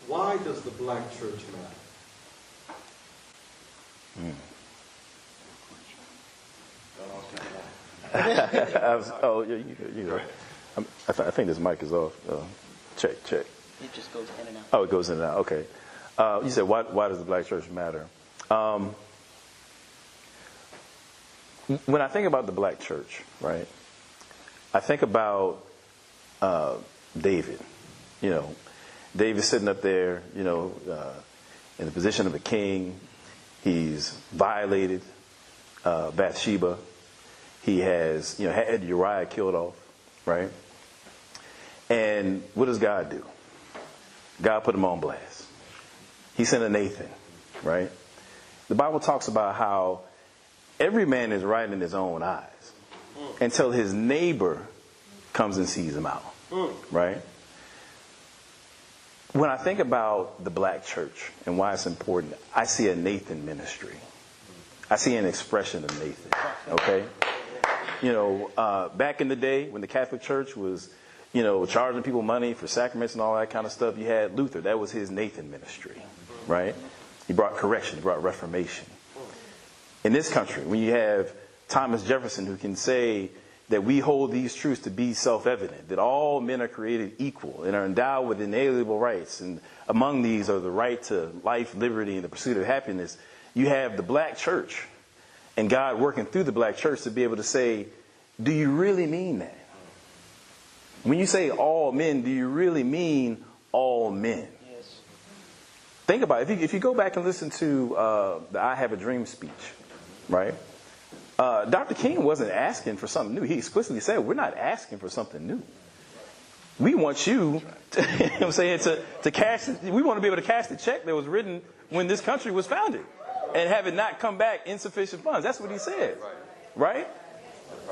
Why does the black church matter? Oh, you I think this mic is off. Check. It just goes in and out. Oh, it goes in and out. Okay. You said, why does the black church matter? When I think about the black church, right, I think about David. David's sitting up there, in the position of a king. He's violated Bathsheba. He has, had Uriah killed off, right? And what does God do? God put him on blast. He sent a Nathan, right? The Bible talks about how every man is right in his own eyes until his neighbor comes and sees him out, right? When I think about the black church and why it's important, I see a Nathan ministry. I see an expression of Nathan, okay? Back in the day when the Catholic Church was, charging people money for sacraments and all that kind of stuff, you had Luther. That was his Nathan ministry, right? He brought correction. He brought reformation. In this country, when you have Thomas Jefferson who can say that we hold these truths to be self-evident, that all men are created equal and are endowed with inalienable rights, and among these are the right to life, liberty, and the pursuit of happiness, you have the black church and God working through the black church to be able to say, do you really mean that? When you say all men, do you really mean all men? Yes. Think about it. If you go back and listen to the I Have a Dream speech, right? Dr. King wasn't asking for something new. He explicitly said, we're not asking for something new. We want you to, to cash, we want to be able to cash the check that was written when this country was founded and have it not come back insufficient funds. That's what he said, right?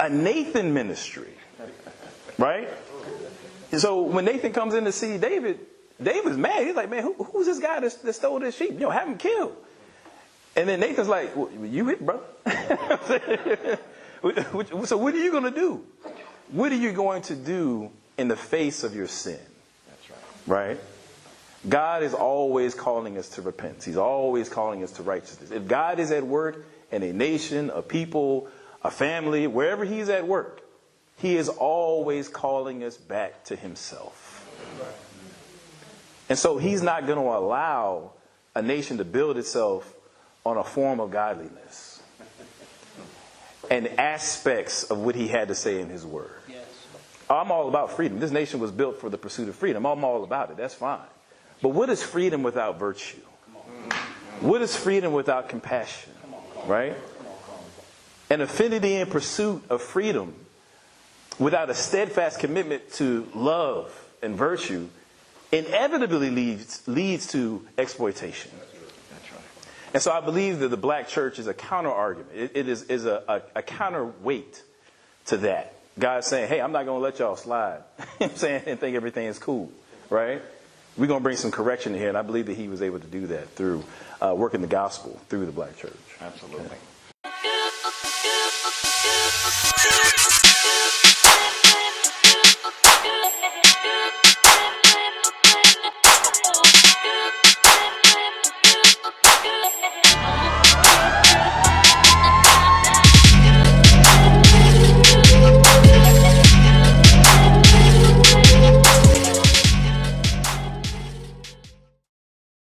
A Nathan ministry, right? So when Nathan comes in to see David, David's mad. He's like, man, who's this guy that stole this sheep? Have him killed. And then Nathan's like, well, you hit, brother. So what are you going to do? What are you going to do in the face of your sin? That's right. Right? God is always calling us to repentance. He's always calling us to righteousness. If God is at work in a nation, a people, a family, wherever he's at work, he is always calling us back to himself. And so he's not going to allow a nation to build itself on a form of godliness and aspects of what he had to say in his word. Yes. I'm all about freedom. This nation was built for the pursuit of freedom. I'm all about it. That's fine. But what is freedom without virtue? What is freedom without compassion? Right? An affinity and pursuit of freedom without a steadfast commitment to love and virtue inevitably leads to exploitation. And so I believe that the black church is a counter-argument. It is a counterweight to that. God's saying, hey, I'm not going to let y'all slide. And think everything is cool, right? We're going to bring some correction here, and I believe that he was able to do that through working the gospel through the black church. Absolutely. Yeah.